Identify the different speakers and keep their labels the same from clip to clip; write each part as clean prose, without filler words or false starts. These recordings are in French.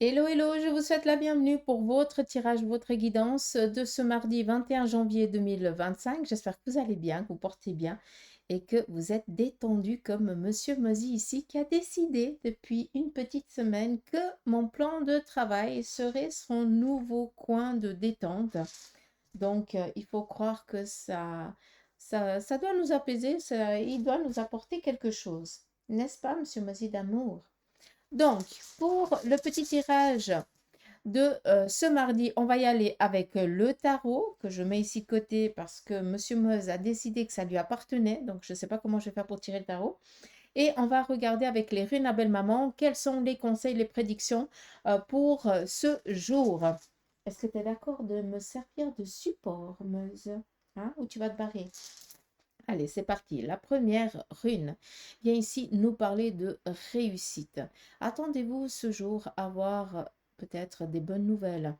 Speaker 1: Hello, hello, je vous souhaite la bienvenue pour votre tirage, votre guidance de ce mardi 21 janvier 2025. J'espère que vous allez bien, que vous portez bien et que vous êtes détendu comme Monsieur Mozi ici qui a décidé depuis une petite semaine que mon plan de travail serait son nouveau coin de détente. Donc, il faut croire que ça doit nous apaiser, il doit nous apporter quelque chose. N'est-ce pas, Monsieur Mozi d'amour? Donc, pour le petit tirage de ce mardi, on va y aller avec le tarot que je mets ici de côté parce que Monsieur Meuse a décidé que ça lui appartenait. Donc, je ne sais pas comment je vais faire pour tirer le tarot. Et on va regarder avec les runes à belle maman quels sont les conseils, les prédictions pour ce jour. Est-ce que tu es d'accord de me servir de support, Meuse? Hein, ou tu vas te barrer? Allez, c'est parti. La première rune vient ici nous parler de réussite. Attendez-vous ce jour à avoir peut-être des bonnes nouvelles,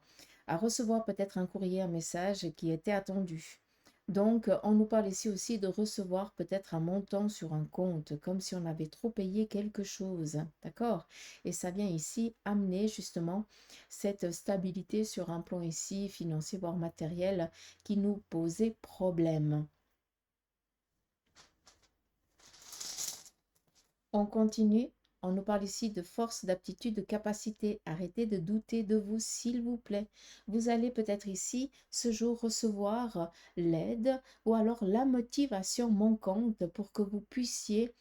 Speaker 1: à recevoir peut-être un courrier, un message qui était attendu. Donc, on nous parle ici aussi de recevoir peut-être un montant sur un compte, comme si on avait trop payé quelque chose. D'accord? Et ça vient ici amener justement cette stabilité sur un plan ici financier, voire matériel, qui nous posait problème. On continue. On nous parle ici de force, d'aptitude, de capacité. Arrêtez de douter de vous, s'il vous plaît. Vous allez peut-être ici, ce jour, recevoir l'aide ou alors la motivation manquante pour que vous puissiez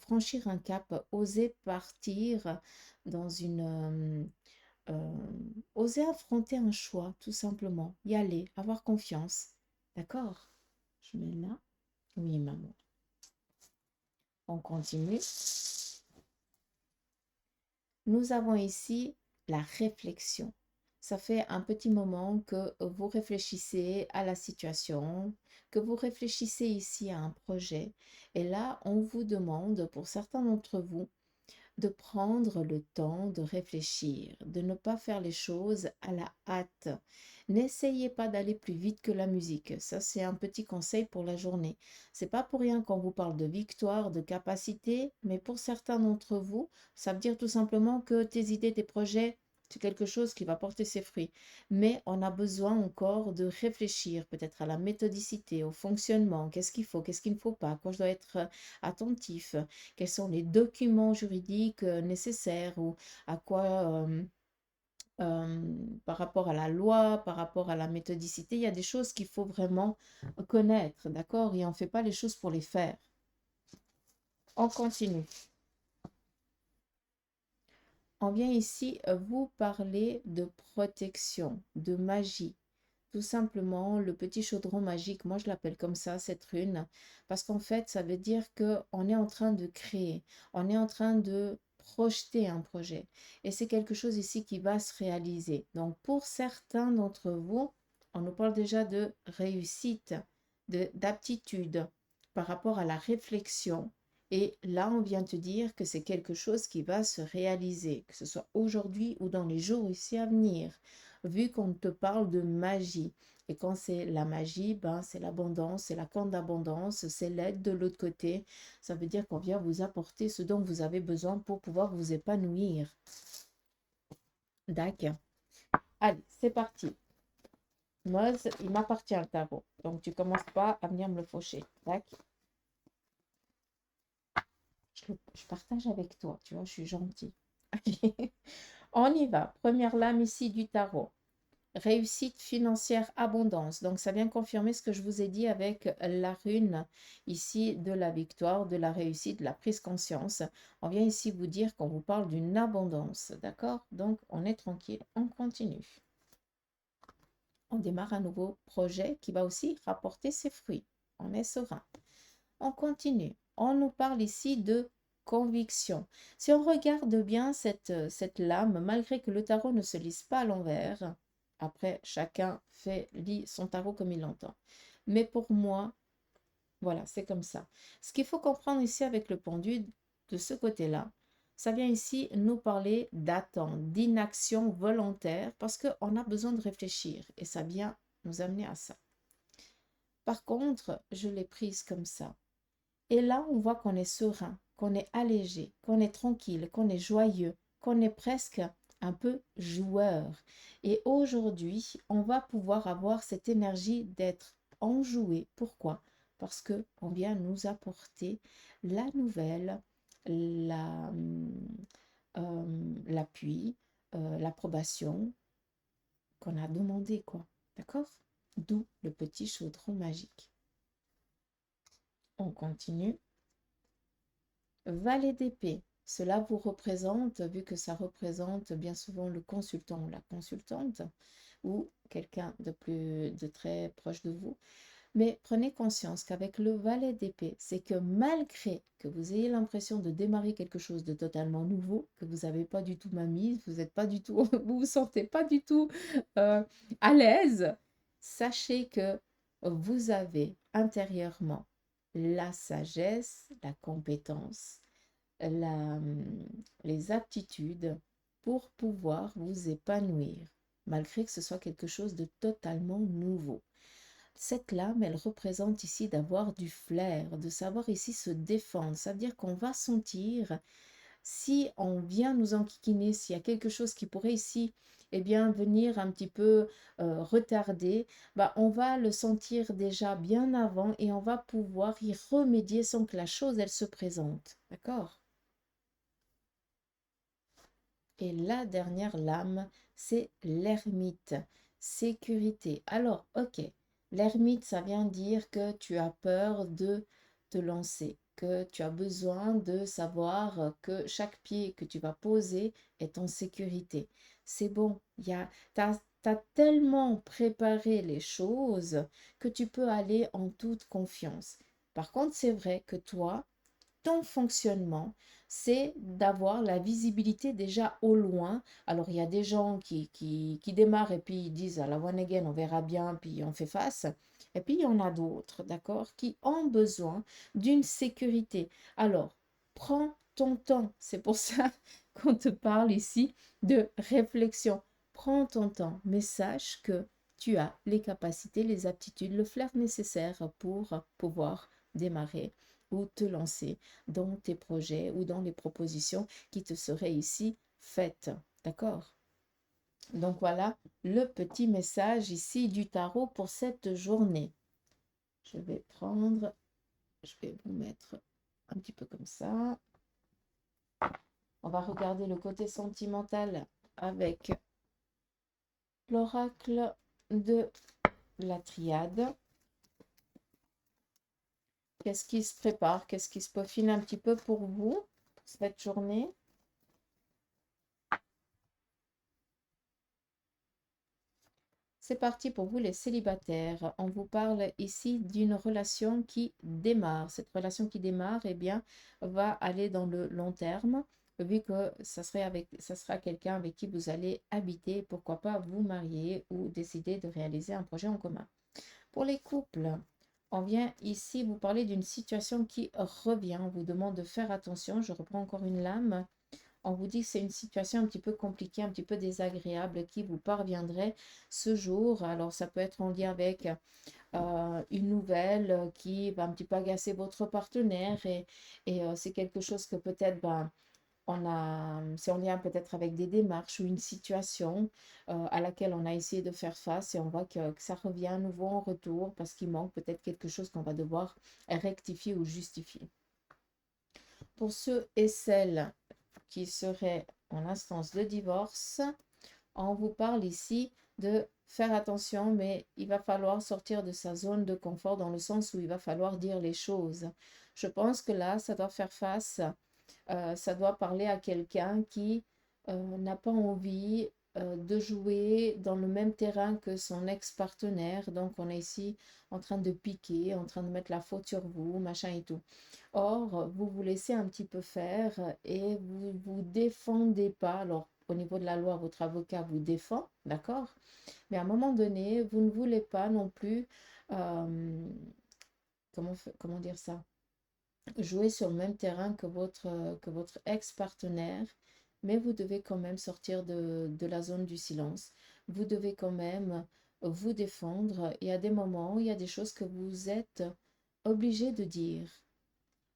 Speaker 1: franchir un cap, oser partir dans oser affronter un choix, tout simplement. Y aller, avoir confiance. D'accord? Je mets là. Oui, maman. On continue. Nous avons ici la réflexion. Ça fait un petit moment que vous réfléchissez à la situation, que vous réfléchissez ici à un projet. Et là, on vous demande, pour certains d'entre vous, de prendre le temps de réfléchir, de ne pas faire les choses à la hâte. N'essayez pas d'aller plus vite que la musique. Ça, c'est un petit conseil pour la journée. C'est pas pour rien qu'on vous parle de victoire, de capacité, mais pour certains d'entre vous, ça veut dire tout simplement que tes idées, tes projets, c'est quelque chose qui va porter ses fruits. Mais on a besoin encore de réfléchir peut-être à la méthodicité, au fonctionnement, qu'est-ce qu'il faut, qu'est-ce qu'il ne faut pas, à quoi je dois être attentif, quels sont les documents juridiques nécessaires ou à quoi, par rapport à la loi, par rapport à la méthodicité, il y a des choses qu'il faut vraiment connaître, d'accord? Et on ne fait pas les choses pour les faire. On continue. On vient ici vous parler de protection, de magie. Tout simplement, le petit chaudron magique, moi je l'appelle comme ça, cette rune, parce qu'en fait, ça veut dire qu'on est en train de créer, on est en train de projeter un projet. Et c'est quelque chose ici qui va se réaliser. Donc, pour certains d'entre vous, on nous parle déjà de réussite, d'aptitude par rapport à la réflexion. Et là, on vient te dire que c'est quelque chose qui va se réaliser, que ce soit aujourd'hui ou dans les jours ici à venir vu qu'on te parle de magie. Et quand c'est la magie, ben, c'est l'abondance, c'est la corne d'abondance, c'est l'aide de l'autre côté. Ça veut dire qu'on vient vous apporter ce dont vous avez besoin pour pouvoir vous épanouir. D'accord. Allez, c'est parti. Moz, il m'appartient le tarot. Donc, tu commences pas à venir me le faucher. D'accord. Je partage avec toi, tu vois, je suis gentille. On y va. Première lame ici du tarot. Réussite financière, abondance. Donc, ça vient confirmer ce que je vous ai dit avec la rune ici de la victoire, de la réussite, de la prise conscience. On vient ici vous dire qu'on vous parle d'une abondance. D'accord? Donc, on est tranquille, on continue. On démarre un nouveau projet qui va aussi rapporter ses fruits. On est serein. On continue. On nous parle ici de conviction. Si on regarde bien cette lame, malgré que le tarot ne se lise pas à l'envers, après chacun lit son tarot comme il l'entend. Mais pour moi, voilà, c'est comme ça. Ce qu'il faut comprendre ici avec le pendu de ce côté-là, ça vient ici nous parler d'attente, d'inaction volontaire, parce qu'on a besoin de réfléchir et ça vient nous amener à ça. Par contre, je l'ai prise comme ça. Et là, on voit qu'on est serein, qu'on est allégé, qu'on est tranquille, qu'on est joyeux, qu'on est presque un peu joueur. Et aujourd'hui, on va pouvoir avoir cette énergie d'être enjoué. Pourquoi? Parce que on vient nous apporter la nouvelle, la, l'appui, l'approbation qu'on a demandé, quoi. D'accord? D'où le petit chaudron magique. On continue. Valet d'épée. Cela vous représente, vu que ça représente bien souvent le consultant ou la consultante, ou quelqu'un de très proche de vous. Mais prenez conscience qu'avec le valet d'épée, c'est que malgré que vous ayez l'impression de démarrer quelque chose de totalement nouveau, que vous n'avez pas du tout mise, vous n'êtes pas du tout, vous vous sentez pas du tout euh, à l'aise, sachez que vous avez intérieurement la sagesse, la compétence, la, les aptitudes pour pouvoir vous épanouir, malgré que ce soit quelque chose de totalement nouveau. Cette lame, elle représente ici d'avoir du flair, de savoir ici se défendre. Ça veut dire qu'on va sentir, si on vient nous enquiquiner, s'il y a quelque chose qui pourrait ici eh bien, venir un petit peu retarder, bah, on va le sentir déjà bien avant et on va pouvoir y remédier sans que la chose, elle se présente. D'accord? Et la dernière lame, c'est l'ermite, sécurité. Alors, ok, l'ermite, ça vient dire que tu as peur de te lancer, que tu as besoin de savoir que chaque pied que tu vas poser est en sécurité. C'est bon, tu as tellement préparé les choses que tu peux aller en toute confiance. Par contre, c'est vrai que toi, ton fonctionnement, c'est d'avoir la visibilité déjà au loin. Alors, il y a des gens qui démarrent et puis ils disent à la one again, on verra bien, puis on fait face. Et puis, il y en a d'autres, d'accord, qui ont besoin d'une sécurité. Alors, prends ton temps. C'est pour ça qu'on te parle ici de réflexion. Prends ton temps, mais sache que tu as les capacités, les aptitudes, le flair nécessaire pour pouvoir démarrer ou te lancer dans tes projets ou dans les propositions qui te seraient ici faites. D'accord? Donc voilà le petit message ici du tarot pour cette journée. Je vais prendre, je vais vous mettre un petit peu comme ça. On va regarder le côté sentimental avec l'oracle de la triade. Qu'est-ce qui se prépare? Qu'est-ce qui se peaufine un petit peu pour vous, pour cette journée? C'est parti pour vous les célibataires. On vous parle ici d'une relation qui démarre. Cette relation qui démarre, eh bien, va aller dans le long terme, vu que ça sera quelqu'un avec qui vous allez habiter, pourquoi pas vous marier ou décider de réaliser un projet en commun. Pour les couples, on vient ici vous parler d'une situation qui revient. On vous demande de faire attention. Je reprends encore une lame. On vous dit que c'est une situation un petit peu compliquée, un petit peu désagréable qui vous parviendrait ce jour. Alors, ça peut être en lien avec une nouvelle qui va un petit peu agacer votre partenaire et c'est quelque chose que peut-être c'est en lien peut-être avec des démarches ou une situation à laquelle on a essayé de faire face et on voit que ça revient à nouveau en retour parce qu'il manque peut-être quelque chose qu'on va devoir rectifier ou justifier. Pour ceux et celles qui seraient en instance de divorce, on vous parle ici de faire attention, mais il va falloir sortir de sa zone de confort dans le sens où il va falloir dire les choses. Je pense que là, ça doit faire face, ça doit parler à quelqu'un qui n'a pas envie de jouer dans le même terrain que son ex-partenaire. Donc, on est ici en train de piquer, en train de mettre la faute sur vous, machin et tout. Or, vous vous laissez un petit peu faire et vous vous défendez pas. Alors, au niveau de la loi, votre avocat vous défend, d'accord? Mais à un moment donné, vous ne voulez pas non plus, comment dire ça? Jouer sur le même terrain que votre ex-partenaire, mais vous devez quand même sortir de la zone du silence. Vous devez quand même vous défendre. Il y a des moments, il y a des choses que vous êtes obligé de dire.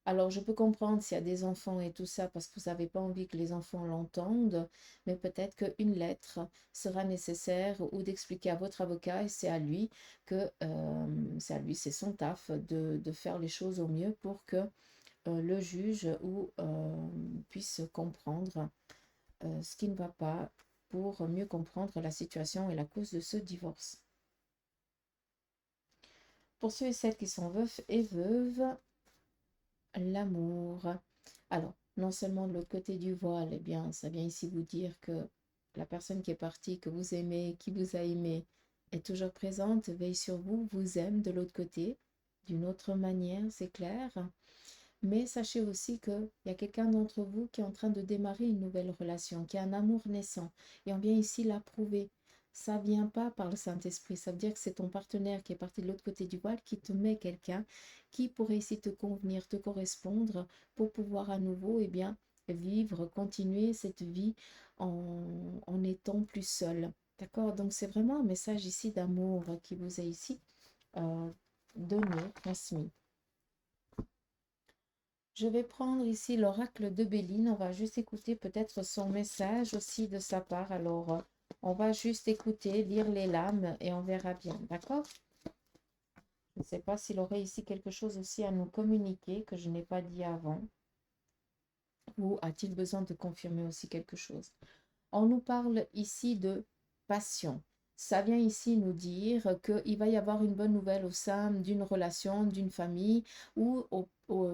Speaker 1: Alors, je peux comprendre s'il y a des enfants et tout ça, parce que vous n'avez pas envie que les enfants l'entendent, mais peut-être qu'une lettre sera nécessaire ou d'expliquer à votre avocat, et c'est à lui que c'est à lui, c'est son taf de faire les choses au mieux pour que le juge ou puisse comprendre ce qui ne va pas pour mieux comprendre la situation et la cause de ce divorce. Pour ceux et celles qui sont veufs et veuves, l'amour. Alors, non seulement de l'autre côté du voile, eh bien, ça vient ici vous dire que la personne qui est partie, que vous aimez, qui vous a aimé, est toujours présente, veille sur vous, vous aime de l'autre côté, d'une autre manière, c'est clair. Mais sachez aussi qu'il y a quelqu'un d'entre vous qui est en train de démarrer une nouvelle relation, qui a un amour naissant. Et on vient ici l'approuver. Ça ne vient pas par le Saint-Esprit. Ça veut dire que c'est ton partenaire qui est parti de l'autre côté du voile qui te met quelqu'un qui pourrait ici te convenir, te correspondre pour pouvoir à nouveau bien, vivre, continuer cette vie en étant plus seul. D'accord? Donc c'est vraiment un message ici d'amour qui vous est ici euh, donné, transmis. Je vais prendre ici l'oracle de Béline. On va juste écouter peut-être son message aussi de sa part. Alors, on va juste écouter, lire les lames et on verra bien. D'accord? Je ne sais pas s'il aurait ici quelque chose aussi à nous communiquer que je n'ai pas dit avant. Ou a-t-il besoin de confirmer aussi quelque chose? On nous parle ici de passion. Ça vient ici nous dire qu'il va y avoir une bonne nouvelle au sein d'une relation, d'une famille, ou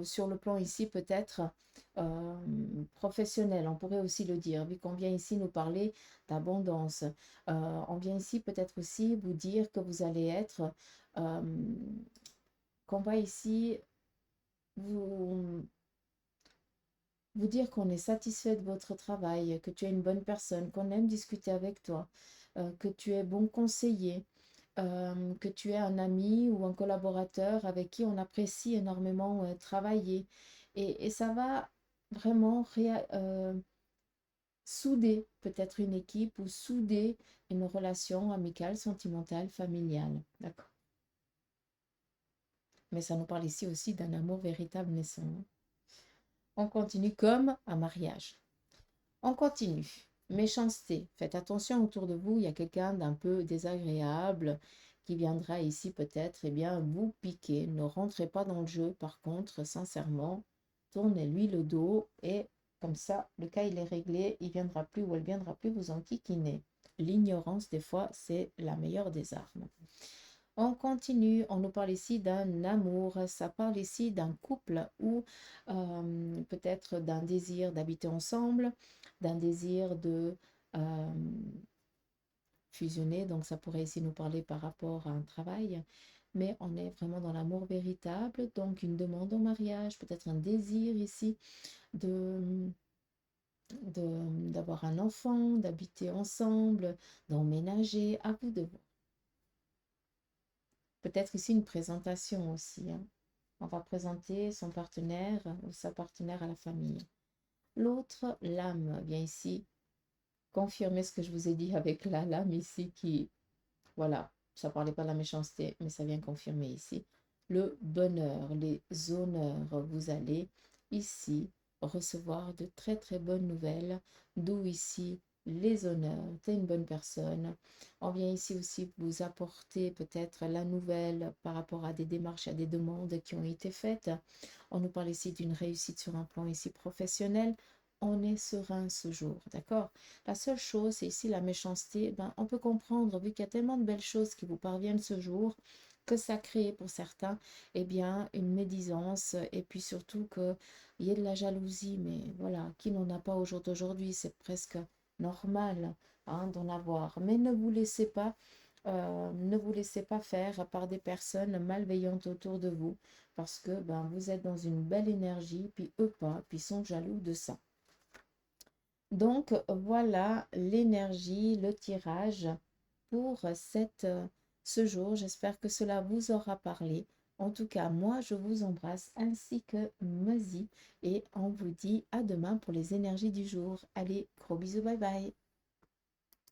Speaker 1: sur le plan ici peut-être professionnel, on pourrait aussi le dire, vu qu'on vient ici nous parler d'abondance. On vient ici peut-être aussi vous dire que vous allez être, euh, qu'on va ici vous, vous dire qu'on est satisfait de votre travail, que tu es une bonne personne, qu'on aime discuter avec toi, que tu es bon conseiller, que tu es un ami ou un collaborateur avec qui on apprécie énormément travailler. Et ça va vraiment souder peut-être une équipe ou souder une relation amicale, sentimentale, familiale. D'accord. Mais ça nous parle ici aussi d'un amour véritable naissant. On continue comme un mariage. On continue. Méchanceté. Faites attention autour de vous, il y a quelqu'un d'un peu désagréable qui viendra ici peut-être vous piquer. Ne rentrez pas dans le jeu, par contre, sincèrement, tournez-lui le dos et comme ça, le cas il est réglé, il viendra plus ou elle viendra plus vous enquiquiner. L'ignorance, des fois, c'est la meilleure des armes. On continue, on nous parle ici d'un amour, ça parle ici d'un couple ou peut-être d'un désir d'habiter ensemble, d'un désir de euh, fusionner, donc ça pourrait ici nous parler par rapport à un travail, mais on est vraiment dans l'amour véritable, donc une demande en mariage, peut-être un désir ici de d'avoir un enfant, d'habiter ensemble, d'emménager, à vous de voir. Peut-être ici une présentation aussi, hein. On va présenter son partenaire ou sa partenaire à la famille. L'autre, l'âme, vient ici confirmer ce que je vous ai dit avec la lame ici qui, voilà, ça ne parlait pas de la méchanceté, mais ça vient confirmer ici. Le bonheur, les honneurs, vous allez ici recevoir de très très bonnes nouvelles, d'où ici les honneurs, tu es une bonne personne. On vient ici aussi vous apporter peut-être la nouvelle par rapport à des démarches, à des demandes qui ont été faites. On nous parle ici d'une réussite sur un plan ici professionnel. On est serein ce jour, d'accord? La seule chose, c'est ici la méchanceté. Ben, on peut comprendre, vu qu'il y a tellement de belles choses qui vous parviennent ce jour, que ça crée pour certains une médisance et puis surtout qu'il y ait de la jalousie. Mais voilà, qui n'en a pas au jour d'aujourd'hui? C'est presque normal hein, d'en avoir. Mais ne vous laissez pas faire par des personnes malveillantes autour de vous parce que vous êtes dans une belle énergie, puis eux pas, puis ils sont jaloux de ça. Donc voilà l'énergie, le tirage pour ce jour. J'espère que cela vous aura parlé. En tout cas, moi, je vous embrasse ainsi que Mozi et on vous dit à demain pour les énergies du jour. Allez, gros bisous, bye bye.